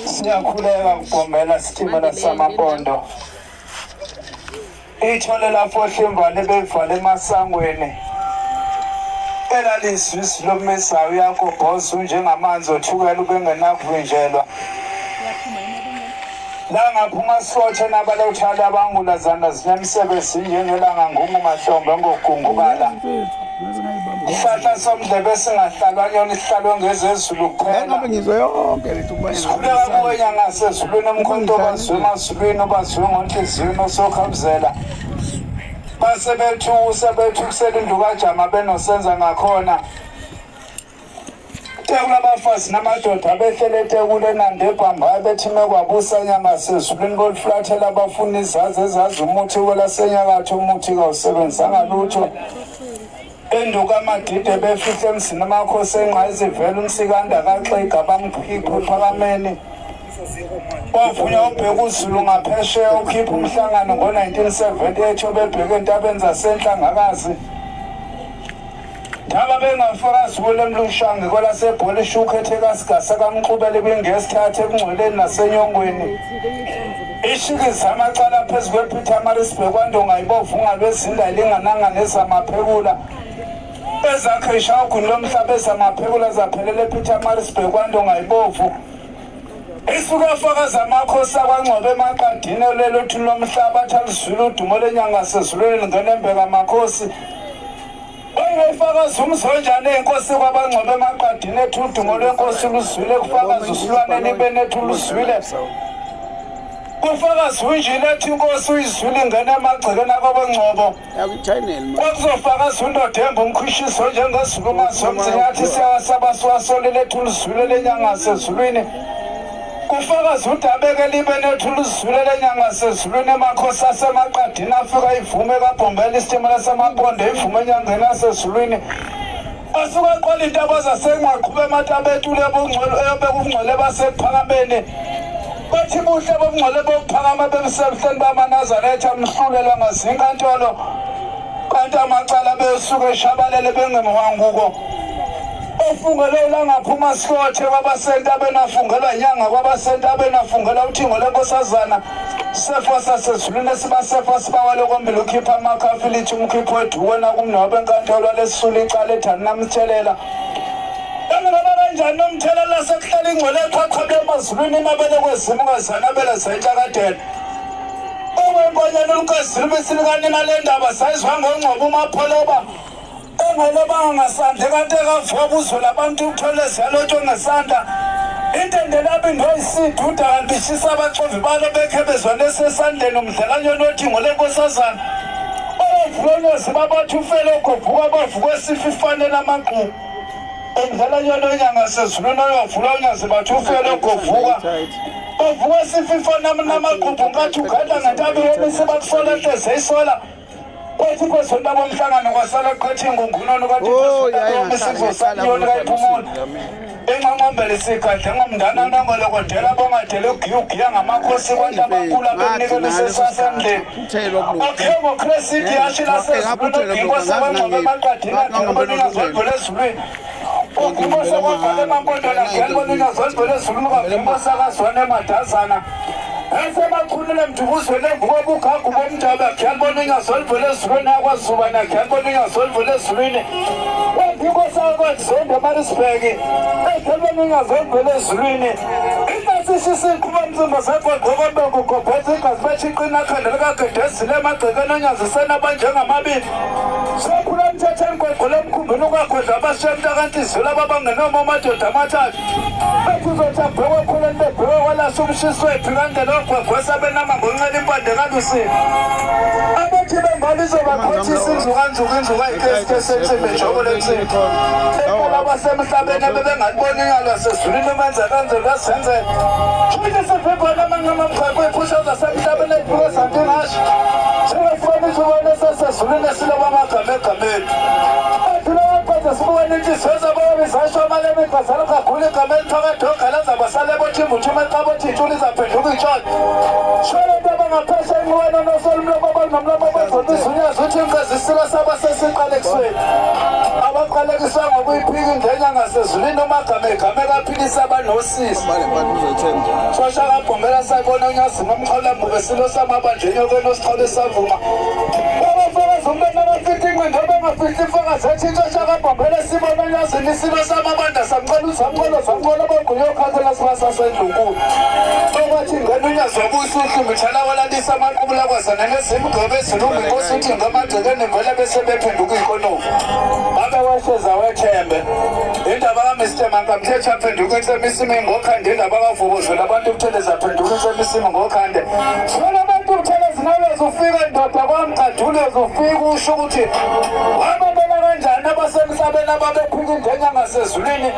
Siyakhuleka ukubombela sitimela samabondo. Ithole lapho hlimbane bevala emasangweni. Elaliswisi lokumesayo yakho boss njengamanzi othukela ubengenakuvinjelwa. La ngaphuma sothe nabalethana abangulazana zinemsebenzi njengelanga ngumu mahlombe ngokungubala. Isihla somdlebe singahlalwa yona isihlalwe ngezezulu kuphela. Ngabe ngizwe yonke lethu manje. Kuphela kuya ngasezulwini umkhonto bazwe mazulwini bazwe ngonhliziyweni osokhamzela. Base bethu kusela induka jama benosenza ngakhona. Tekula bafazi namadoda abehlele tekule nandebhamba bethime kwabusa nyanga sezulwini boliflathela abafuna izazi ezazi umuthi welasenyakatho umuthi kawusebenzisanga lutho. Enduka amadide befihle emzini amakhosi enqayizivela umsikanda kaxega bamkhipha ephakameni. Wavunya ubheka uZulu ngaphesheya ukhipha umhlangano ngo-1978 obebheke entabeni zasenhlangakazi. Daba bengafakazi kulemlushange kwalasebhola ishukhethe kasigasa kamxubele bengesithathe ekungcweleni nasenyongweni. Ishikiza amacala phezu kwePietermaritzburg kwandonga ibovunga lwezinda lingananga nezamaphekula. Ezakhe ishawuguni lomhlaba ezamaphekula zaphelele ePietermaritzburg kwandonga ibovu. Isuka fakaza amakhosi akwangcobe emaqadini lelo thulo lomhlaba athalizulu udumo lenyanga sezulwini ngenembeka amakhosi. Oyifakaza umzonjane inkosi kwabangcobe emaqadini ethu udumo lwenkosi luzwile kufakaza usilwane libene ethu luzwile. Kufakaza unjile ethi inkosi uyizwile ingene emagcekeni akwabangcobo. Kwakuzofakaza undodemba umkhwishiso njengezulu masomzinyathi siyawasaba siwasolele ethu luzwile lenyanga sezulwini. Kufakaza udabeke libene ethu luzwile lenyanga sezulwini emakhosi asemaqadini afika ivume kabhombela isitimela samabondo ivume enyangeni asezulwini. Asuka eqola intaba zasengqaqhube ematabetule ebekungcwele basekuphakameni. Bathi buhle bobungcwele bokuphakama bebusebuhleni bamaNazaretha amhlulelwa ngazinkantolo. Kanti amacala besuke eshabalele bengemhwanguko. Ofungele langaphuma sihlothe kwabasentabeni afungelwa inyanga kwabasentabeni afungela uthingo lenkosazana. Sefo sasezulwini esibasefo sibawale kombili ukhipha amakhafi lithi umkhipho wethu wena kumnobe enkantolo lesisula icala ethani namthelela. Kanjani nomthelela sekuhlala ingcwele eqhaqhabe emazulwini imabele kwezimo ungazanabela zayinhlakadela. Okwembonyana olunkazini besilikanina le ndaba sayizwa ngongcobo umapholoba. Engele bangasandle kanti ekavuka uzwe labantu uthole ziyalotshwa ngesandla. Intende lapho indoyisida kanti ishisa abaxovi balo bekhe bezwane esesandleni umdlalanyoni wethingo lenkosazana. Ovulonyozi babathi ufele ogovuka bavuka esifa ifanele amaqhubu. Umdlalanyoni wenyanga sezulwini oyovula unyazi bathi ufele ogovuka. Ovuka esifa ifanele namaqhubu ngathi uganda ngentabi yomise bakusola hleze isola. Kwathi kwesonto bomhlangano kwasala qhethe ingungunano kanti kwesonto sanyoni kayiphumula. Enqanqambele isikhathi ngomndana nangolokodela bongadela ugiya ngamakhosi kwantu abakhulu abenikele sesasendleni. Akhengo Christi yashila sezulwini inkosi abangcwabe emaqadini athembele ingazodlula ezulwini. Inkosi kwabhale emampondweni akhembele ingazodlula ezulwini kwavimbosa kazwane emadazana. Esebakhulule mdukuzweni emvuka bugagu bomdaba akhelibona ingazolivele ezulwini yakwazubana akhelibona ingazolivele ezulwini. Inkosi yakwaZonda eMaritzburg akhelibona ingazolivele ezulwini. Inkosi isiqhuba mzimba zakho ngokombeko gobhethe igazi batshiqina akhanda likagedezile emagcekeni onyazisena abanjengamabili. Sophula mthetheni gweqgule emkhumbini ukwagodla abashemta kanti izula babangenoma amadoda amathathu. Ethi uzothi abhekwe khuleni bebhekwe kwalasa umshisi wethu kanti logwegwesa benama ngonxela impande kalusini. Abathi bembali izobaqhothisa inzukanzuka ayikesike esensimbi ejobole ensini. Ekala abasemhlabeni abebengaliboni inyalo yasezulwini umenza kanzelo yasenzela. Shumile sevevana amanqama mkhakwe ephusha zasemhlabeni eyiphike zantingasho. Singafuni sibone sesezulwini siloba amagama egameni. Thina sibone inhliziyo zabo bizasho amalebe ngazala kakhulu igama eliphakathi ogalaza basale bothimba uthuma eqabothi intshuli zaphenduka itshona. Shona into abangaphesha inqweno nosolumlomo abanomlomo bezonizunyaza uthi inkazisilo sabo sesiqale ekusweni. Abaqalekiswa ngokuyiphika indenya ngasezulwini umagama egama ekaphilisa abanosisi. Shosha kabhombela sayibona unyazi nomxholambu besilo samabanjeni yokweni osixhole savuma. Abafakazi umntwana abafihli ingqondo abangafihli ifakazi ethi intshosha kabhombela sibona unyazini isilo samabanda samcela uzamcolo zamcolo abaguyokhathela sibasasendlunkulu. Okwathi ngena unyazi wabuyisa uhlumbi thalawalalisa amaqubula kwazana nezimgqebe ezilungu inkosi uthi ngamagcekeni vele bese bephenduka iy'konovu. Abewasheza wethembe indaba kaMr Mankamthetho aphenduka insemisimi ngokhande indaba kavubuzela abantu ubuthelezi aphenduka insemisimi ngokhande. Sibona abantu ubuthelezi naweza ufika ndoda kwamcadule uzufika usho ukuthi wababona kanjani abasemhlabeni ababephika indenya ngasezulwini.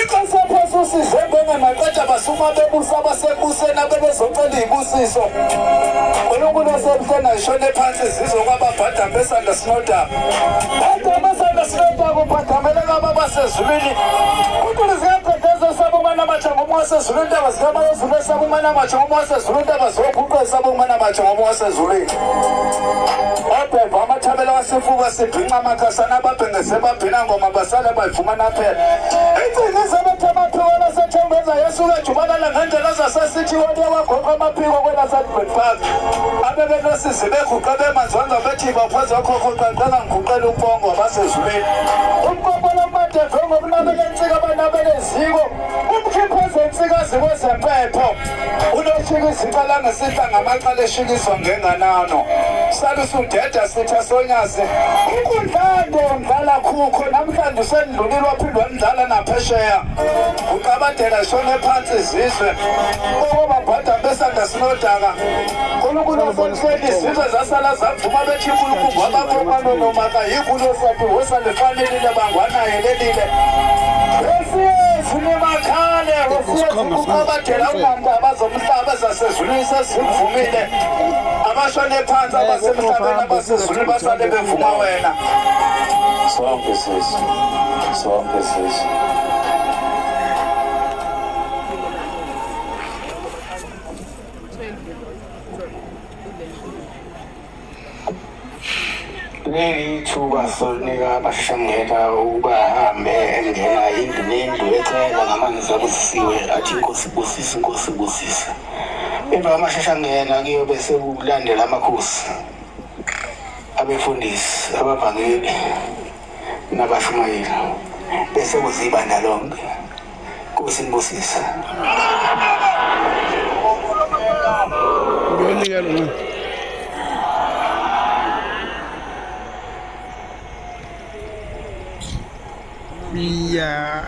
Inkosi yaphosa usize mbenge maqeda basuma bebusa abasebuseni abebezocela iy'busiso. uNkulunkulu esemhleni ayishone phansi zizokwababhada besanda sinodaba. Besanda sinodaba ubhadamele kababasezulwini. Unkulunkulu ziyaqedeza esaba umana amatsha ngomoya wasezulwini intaba zikamayezulu esaba umana amatsha ngomoya wasezulwini intaba zoguqu esaba umana amatsha ngomoya wasezulwini. Obheva amathabela wasifuba sibhinca amakhasana ababhengese babhina ngoma basale bayivumana phela. Iciniso bethe amaphiwo lasethembeza yesuka ejubalala ngendlela zasesithi wonke wagoqa amaphiko kwelasaDbird Park. Abebenosizi beguqa bemanzwanza bethi baphaza okhokho qanqanga ngiguqela umbongo wabasezulwini. Umqoqo lamadeve ngobunabele ensika abanabele eziko. Umkhiphezo ensikazi kwezempepho. Unoshika iziqala ngesihla ngamaqala eshikiswa ngenganano. Salusa udeda sitha sonyazi. Ukundlande umdlala khukho namhlanje usendlulile waphindwa wamdlala naphesheya. Uqabadela shone phansi izizwe. Okubabhada besanda sinodaka. uNkulunkulu osemhleni izizwe zasala zavuma bethi uNkulunkulu wababomano nomaka yikulo sathi wosalefanelile bangwanaye lelile. Sinemakhale wesiyekuqabadela unamba abazomhlaba ezasezulwini sesivumile. Abashone phansi abasemhlabeni abasezulwini basale bevuma wena. Sonke sisi. Sonke sisi. Leli thuba solinika abashangela ukubahambe engena indlu nendlu ecela ngamanzi abusisiwe athi inkosi busisa inkosi busisa. Emva kwamashashangena kuyobe sekulandela amakhosi abefundisi ababhangeli nabashumayeli bese kuzibanda lonke. Nkosi nibusisa. Yeah.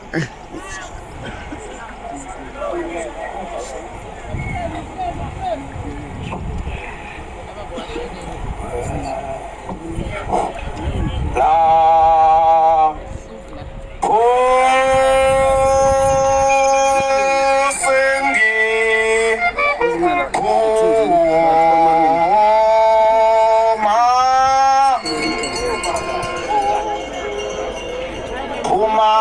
Puma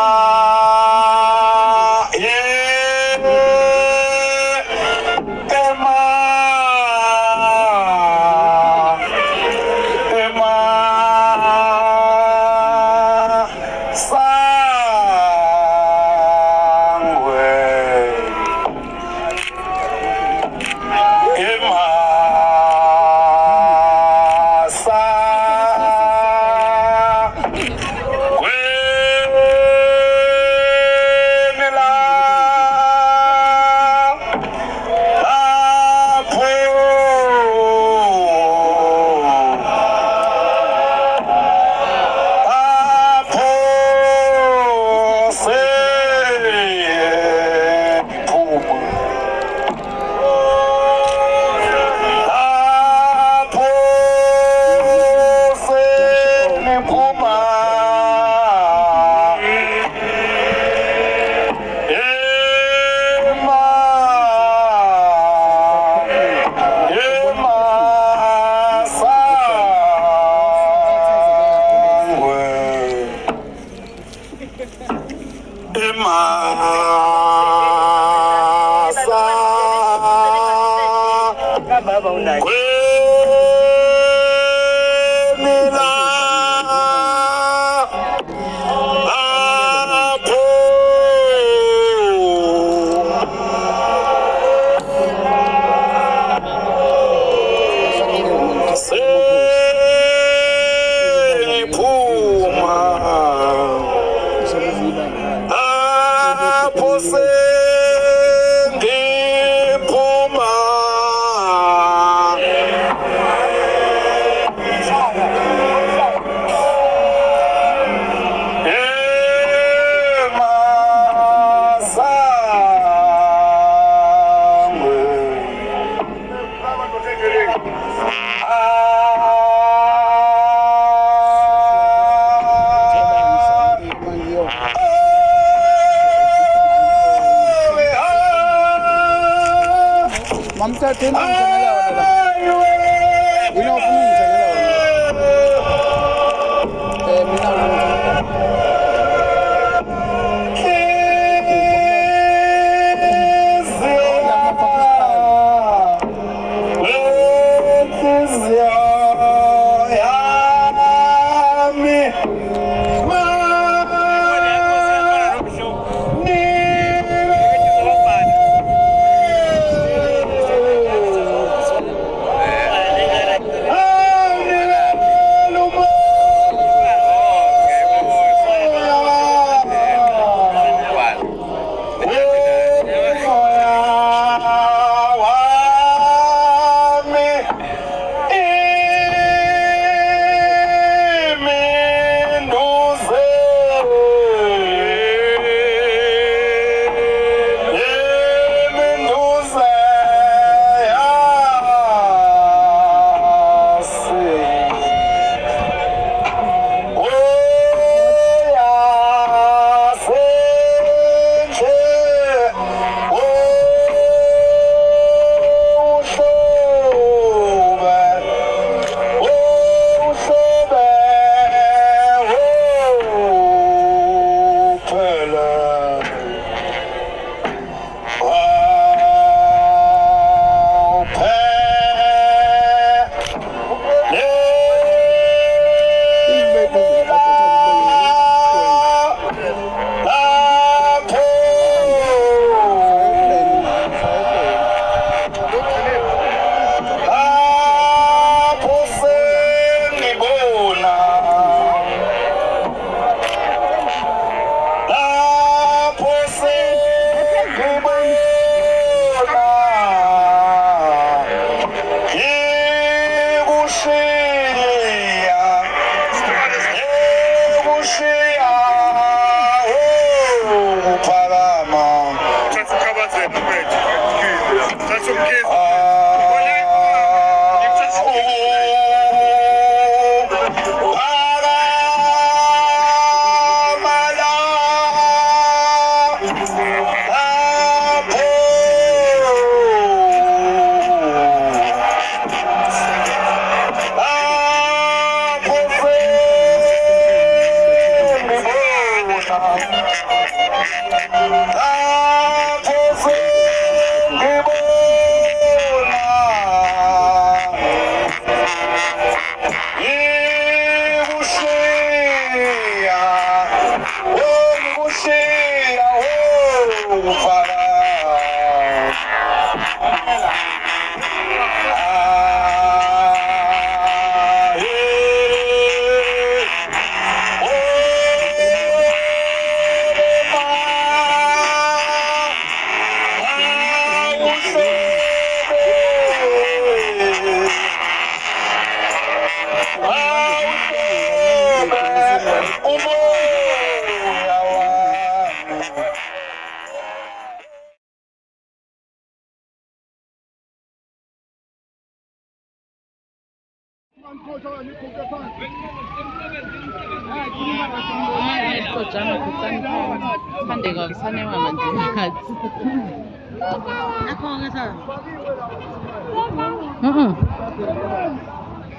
uthatheni ngithengela wona la. Mina ufuna ngithengela wona. Mina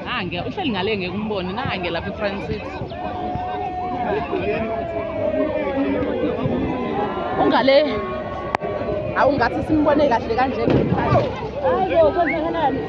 nange uhleli ngale ngeke umbone nange lapha eFrancis ungale awungathi simbone kahle kanje hayo kwenzakalani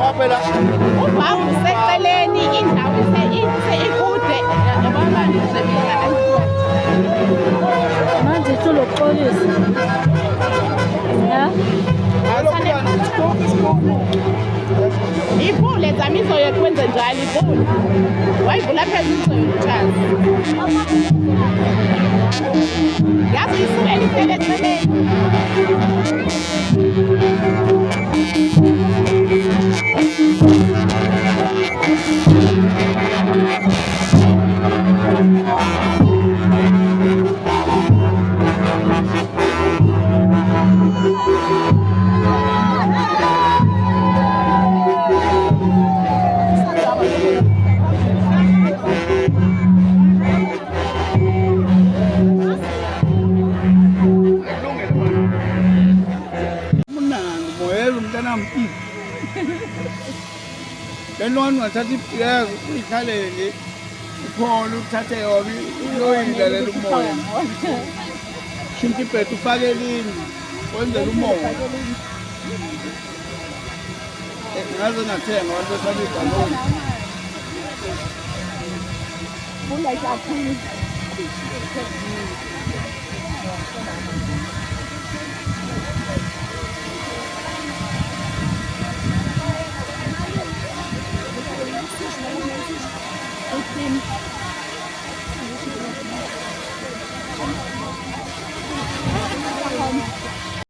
Ubaba useceleni indawo ikude manje uloxolisa Ivule zami izoyeka wenze njalo ivule. Wayivula phezulu izoyokuthatha. Yazi isukela ihlele eceleni. Lenona wathatha iphiyaz uyikhalele ukhona uthathe yona uyoyilalela umoya shintsha ibhedu ufake elini wenzela umoya ngaze nathenga abantu besaba ibhaloni